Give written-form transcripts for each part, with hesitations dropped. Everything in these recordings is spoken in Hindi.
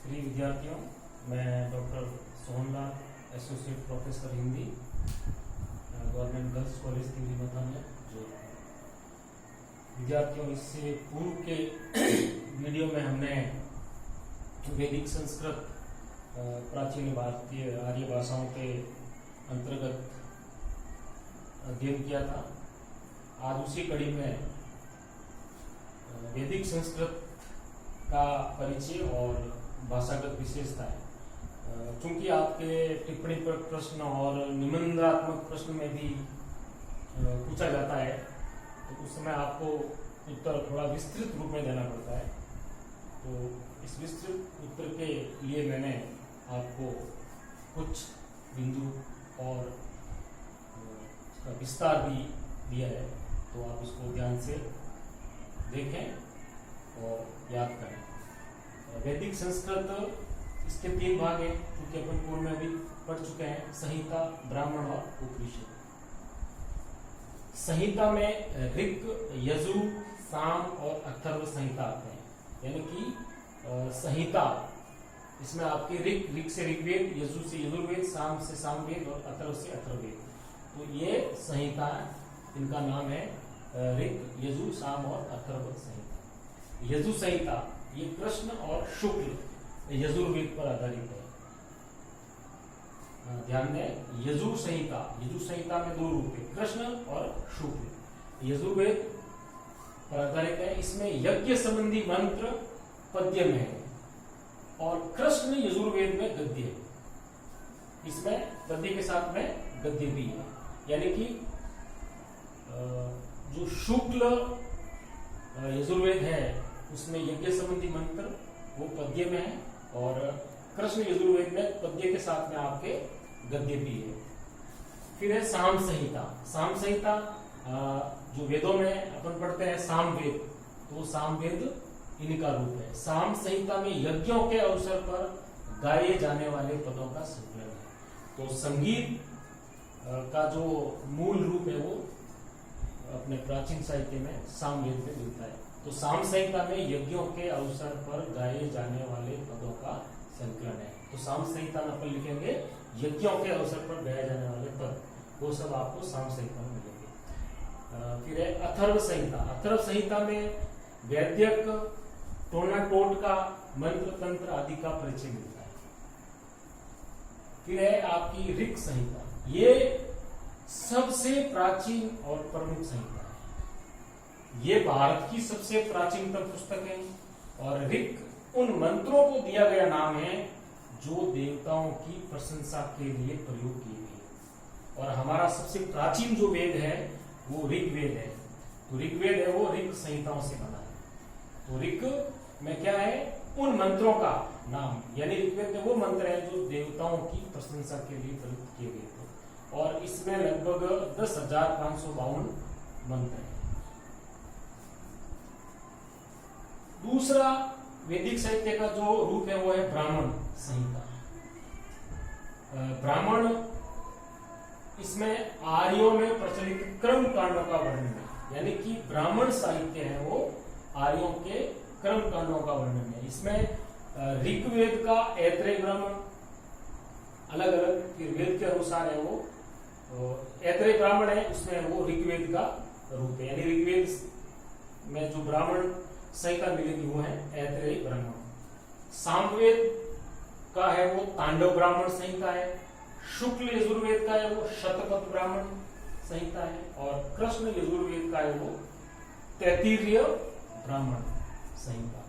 प्रिय विद्यार्थियों, मैं doctor Sohanlal, associate professor Hindi, government girls college Tigri मथा में जो विद्यार्थियों, इससे पूर्व के वीडियो में हमने वैदिक संस्कृत प्राचीन भारतीय आर्य भाषाओं के अंतर्गत अध्ययन किया था। आज उसी कड़ी में वैदिक संस्कृत का परिचय और भाषागत विशेषताएं, चूंकि आपके टिप्पणी पर प्रश्न और निबंधात्मक प्रश्न में भी पूछा जाता है, तो उस समय आपको उत्तर थोड़ा विस्तृत रूप में देना पड़ता है। तो इस विस्तृत उत्तर के लिए मैंने आपको कुछ बिंदु और उसका विस्तार भी दिया है, तो आप इसको ध्यान से देखें और याद करें। वैदिक संस्कृत, इसके 3 भाग हैं, क्योंकि अपन पूर्व में भी पढ़ चुके हैं: संहिता, ब्राह्मण और उपनिषद। संहिता में ऋक, यजु, साम और अथर्व संहिता आते हैं। यानी कि संहिता, इसमें आपकी ऋक से ऋग्वेद, यजु से यजुर्वेद, साम से सामवेद और अथर्व से अथर्ववेद। तो ये संहिता, इनका नाम है ऋक, यजु, साम और अथर्व संहिता। यजु संहिता ये कृष्ण और शुक्ल यजुर्वेद पर आधारित है। ध्यान दें, यजु संहिता में 2 रूप है, कृष्ण और शुक्ल। यजुर्वेद पर आधारित है। इसमें यज्ञ संबंधी मंत्र पद्य में है और कृष्ण यजुर्वेद में गद्य है। इसमें पद्य के साथ में गद्य भी है। यानी कि जो शुक्ल यजुर्वेद है उसमें यज्ञ संबंधी मंत्र वो पद्य में है और कृष्ण यजुर्वेद में पद्य के साथ में आपके गद्य भी है। फिर है साम संहिता। साम संहिता जो वेदों में अपन पढ़ते हैं सामवेद, तो सामवेद इनका रूप है। साम संहिता में यज्ञों के अवसर पर गाए जाने वाले पदों का संकलन है। तो संगीत का जो मूल रूप है वो अपने प्राचीन साहित्य में सामवेद में मिलता है। तो साम संहिता में यज्ञों के अवसर पर गाए जाने वाले पदों का संकलन है। तो साम संहिता में अपन लिखेंगे यज्ञों के अवसर पर गाए जाने वाले पद, वो सब आपको साम संहिता में मिलेंगे। फिर है अथर्व संहिता। अथर्व संहिता में वैद्यक, टोना टोट का, मंत्र तंत्र आदि का परिचय मिलता है। फिर है आपकी ऋक संहिता। ये सबसे प्राचीन और प्रमुख संहिता है। ये भारत की सबसे प्राचीनतम पुस्तक है और ऋक उन मंत्रों को दिया गया नाम है जो देवताओं की प्रशंसा के लिए प्रयोग किए गए। और हमारा सबसे प्राचीन जो वेद है वो ऋग्वेद है। तो ऋग्वेद है वो ऋक संहिताओं से बना है। तो ऋक में क्या है? उन मंत्रों का नाम, यानी ऋग्वेद में वो मंत्र है जो देवताओं की प्रशंसा के लिए प्रयुक्त किए गए थे। और इसमें लगभग 10,552 मंत्र हैं। दूसरा वैदिक साहित्य का जो रूप है वो है ब्राह्मण संहिता। ब्राह्मण, इसमें आर्यों में प्रचलित कर्म कांडों का वर्णन है। यानी कि ब्राह्मण साहित्य है वो आर्यों के कर्म कांडों का वर्णन है। इसमें ऋग्वेद का ऐत्रेय ब्राह्मण अलग अलग वेद के अनुसार है वो ऐत्रेय ब्राह्मण है, उसमें वो ऋग्वेद का रूप है। यानी ऋग्वेद में जो ब्राह्मण संहिता मिलेगी वो है ऐत्रेय ब्राह्मण। सामवेद का है वो तांडव ब्राह्मण संहिता है। शुक्ल यजुर्वेद का है वो शतपथ ब्राह्मण संहिता है और कृष्ण यजुर्वेद का है वो तैत्तिरीय ब्राह्मण संहिता।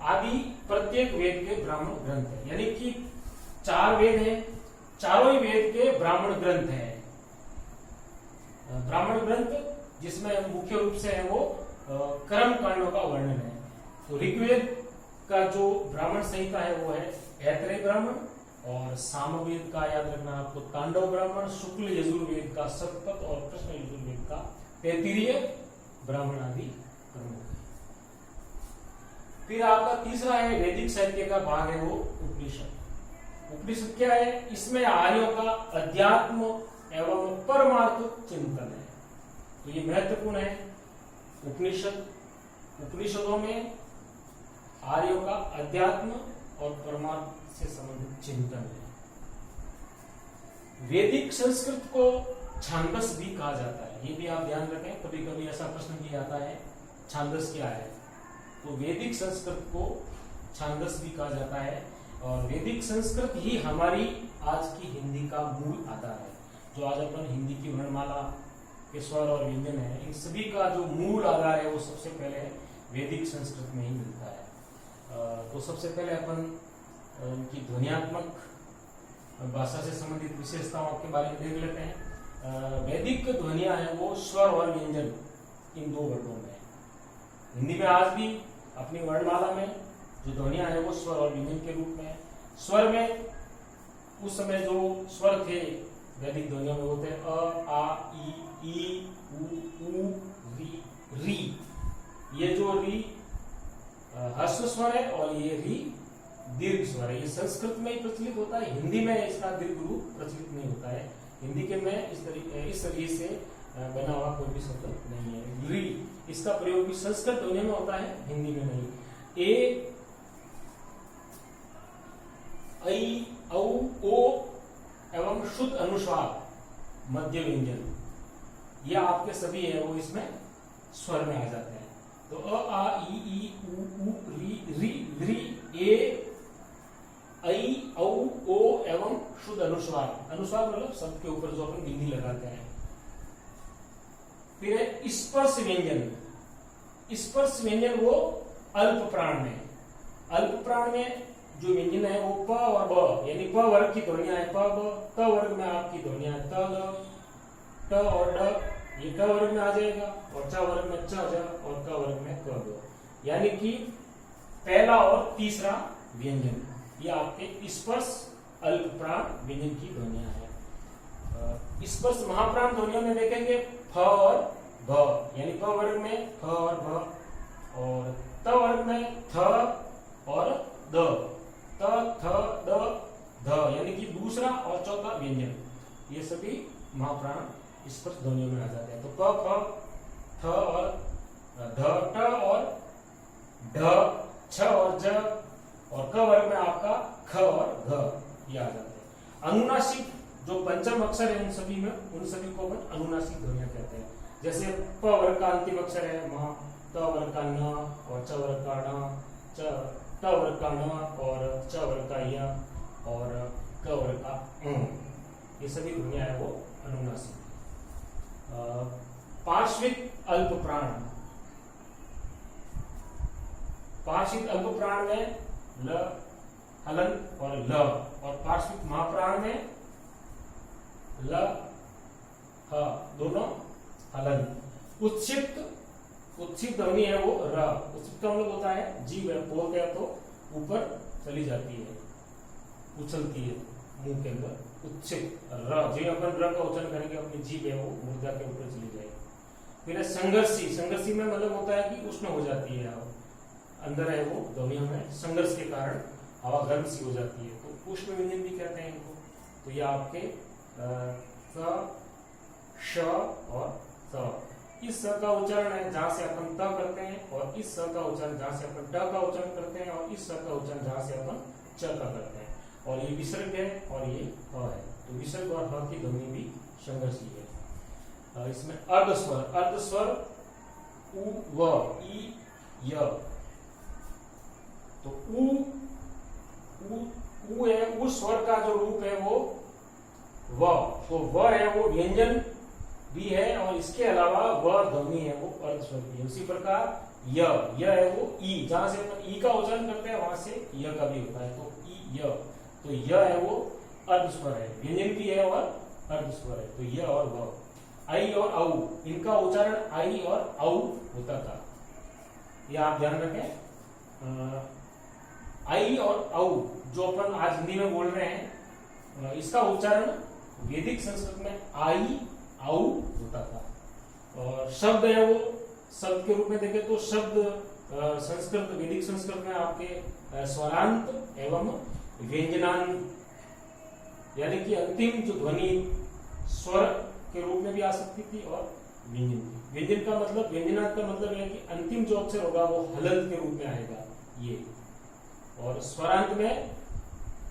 आदि प्रत्येक वेद के ब्राह्मण ग्रंथ है। यानी कि 4 वेद हैं, चारों ही वेद के ब्राह्मण ग्रंथ हैं। ब्राह्मण ग्रंथ जिसमें मुख्य रूप से है वो कर्म कांडों का वर्णन है। तो ऋग्वेद का जो ब्राह्मण संहिता है वो है ऐत्रेय ब्राह्मण और सामवेद का याद रखना आपको तांडव ब्राह्मण, शुक्ल यजुर्वेद का शतपथ और कृष्ण यजुर्वेद का तैत्तिरीय ब्राह्मण आदि प्रमुख है। फिर आपका तीसरा है वैदिक साहित्य का भाग है वो उपनिषद। उपनिषद क्या है? इसमें आर्यों का अध्यात्म एवं परमार्थ चिंतन है। तो ये महत्वपूर्ण है। उपनिषदों में आर्यों का अध्यात्म और परमार्थ से संबंधित चिंतन है। वैदिक संस्कृत को छांदस भी कहा जाता है, ये भी आप ध्यान रखें, कभी कभी ऐसा प्रश्न भी आता है छांदस क्या है। तो वैदिक संस्कृत को छांदस भी कहा जाता है और वैदिक संस्कृत ही हमारी आज की हिंदी का मूल आधार है। जो आज अपन हिंदी की वर्णमाला के स्वर और व्यंजन है, इन सभी का जो मूल आधार है वो सबसे पहले वैदिक संस्कृत में ही मिलता है। तो सबसे पहले अपन उनकी ध्वन्यात्मक भाषा से संबंधित विशेषताओं के बारे में देख लेते हैं। वैदिक स्वर है वो स्वर और व्यंजन इन दो वर्गों में है। हिंदी में आज भी अपनी वर्णमाला में जो ध्वनियां है वो स्वर और व्यंजन के रूप में है। स्वर में उस समय जो स्वर थे वैदिक ध्वनियों में होते हैं अ, आ, ई, उ, री। ये जो री ह्रस्व स्वर है और ये री दीर्घ स्वर है। ये संस्कृत में ही प्रचलित होता है, हिंदी में इसका दीर्घ रूप प्रचलित नहीं होता है। हिंदी के में इस तरीके से बना हुआ कोई भी शब्द नहीं है। री इसका प्रयोग भी संस्कृत ध्वनियों में होता है, हिंदी में नहीं। ए, ऐ, औ, ओ एवं शुद्ध अनुस्वार मध्य व्यंजन ये आपके सभी है वो इसमें स्वर में आ जाते हैं। तो अ, आ, ई, उ, री, ए, ऐ, औ, ओ एवं शुद्ध अनुस्वार। अनुस्वार मतलब शब्द के ऊपर जो अपन बिंदी लगाते हैं। फिर है स्पर्श व्यंजन। स्पर्श व्यंजन वो अल्प प्राण में, अल्प प्राण में जो व्यंजन है वो प और ब, यानी प वर्ग की ध्वनियां है प ब, त वर्ग में आपकी ध्वनियां है त ग, ट और ड, ये क वर्ग में आ जाएगा, और च वर्ग में च ज, और क वर्ग में क ग, यानी कि पहला और तीसरा व्यंजन ये आपके स्पर्श अल्प प्राण व्यंजन की ध्वनियां हैं। स्पर्श महाप्राण ध्वनियों में देखेंगे फ और भ, यानी प वर्ग में फ और भ, और त वर्ग में थ और द, त, थ, द, ध, यानी कि दूसरा और चौथा व्यंजन ये सभी महाप्राण स्पर्श ध्वनियों में आ जाते हैं। तो प, फ, थ और ध, ट और ढ, छ और ज, और क वर्ग में आपका ख और घ ये आ जाते हैं। अनुनासिक जो पंचम अक्षर है उन सभी को अपन अनुनासिक ध्वनियां कहते हैं। जैसे प वर्ग का अंतिम अक्षर है म, त वर्ग का न, और च वर्ग का ण, ट वर्ग का न, और च वर्ग का य, और क वर्ग का ङ, ये सभी ध्वनियां है वो अनुनासिक। पार्श्विक अल्प प्राण। पार्श्विक अल्प प्राण में ल, हलन और ल, और पार्श्विक महाप्राण में ल, ह दोनों हलन। उत्क्षिप्त ध्वनि है वो र। उत्क्षिप्त का मतलब होता है जीभ है, बोलते हैं तो ऊपर चली जाती है, उछलती है मुंह के अंदर। उत्क्षिप्त र, जो अपन र का उच्चारण करेंगे अपनी जीभ है वो मुर्दा के ऊपर चली जाएगी। फिर है संघर्षी। संघर्षी में मतलब होता है कि उष्ण हो जाती है, अंदर है वो ध्वनियों में संघर्ष के कारण हवा गर्म सी हो जाती है, तो उष्ण व्यंजन भी कहते हैं इनको। तो ये आपके स, श और स। इस स का उच्चारण है जहां से अपन त करते हैं, और इस स का उच्चारण जहां से अपन ट का उच्चारण करते हैं, और इस स का उच्चारण जहां से अपन च का करते हैं। और ये विसर्ग है और ये ह है, तो विसर्ग और ह की ध्वनि भी संघर्षी है। इसमें अर्धस्वर। अर्धस्वर उ, व, ई, य। तो उ है, उस स्वर का जो रूप है वो व, तो व है वो व्यंजन भी है, और इसके अलावा व ध्वनि है वो अर्धस्वर भी है। उसी प्रकार य है वो ई, जहां से अपन ई का उच्चारण करते हैं वहां से य का भी होता है, तो ई, य। तो य है वो अर्धस्वर है, व्यंजन भी है और अर्धस्वर है, तो य और व। आई और औ, इनका उच्चारण आई और औ होता था, ये आप ध्यान रखें। आई और औ जो अपन आज हिंदी में बोल रहे हैं, इसका उच्चारण वैदिक संस्कृत में आई औ होता था। और शब्द है वो, शब्द के रूप में देखें तो शब्द संस्कृत, वैदिक संस्कृत में आपके स्वरांत एवं व्यंजनांत, यानी कि अंतिम जो ध्वनि स्वर के रूप में भी आ सकती थी और व्यंजन। व्यंजन का मतलब, व्यंजनांत का मतलब है कि अंतिम जो अक्षर होगा वो हलंत के रूप में आएगा, ये, और स्वरांत में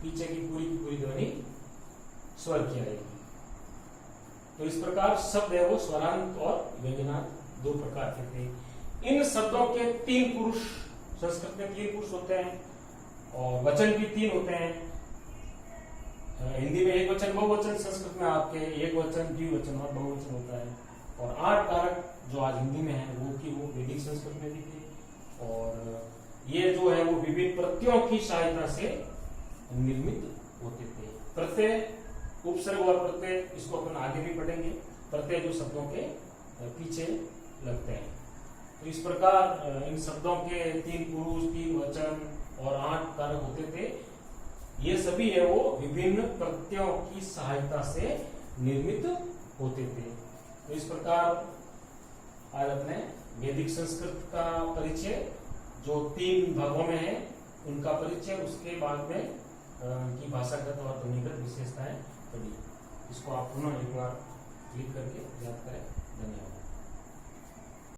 पीछे की पूरी ध्वनि स्वर की आएगी। तो इस प्रकार शब्द है वो स्वरांत और व्यंजनांत दो प्रकार के थे। इन शब्दों के तीन पुरुष, संस्कृत में तीन पुरुष होते हैं और वचन भी तीन होते हैं। हिंदी में एक वचन बहुवचन, संस्कृत में आपके एक वचन द्विवचन और बहुवचन होता है। और 8 कारक जो आज हिंदी में है वो वैदिक संस्कृत में भी थे। और ये जो है वो विभिन्न प्रत्ययों की सहायता से निर्मित होते थे। प्रत्यय, उपसर्ग और प्रत्यय, इसको अपन आगे भी पढ़ेंगे। प्रत्यय जो शब्दों के पीछे लगते हैं। तो इस प्रकार इन शब्दों के 3 पुरुष, 3 वचन और 8 कारक होते थे। ये सभी है वो विभिन्न प्रत्ययों की सहायता से निर्मित होते थे। तो इस प्रकार आज अपने वैदिक संस्कृत का परिचय जो 3 भागों में है उनका परिचय, उसके बाद में की भाषागत और ध्वनिगत विशेषताएं पढ़ी। इसको आप पुनः एक बार क्लिक करके याद करें। धन्यवाद।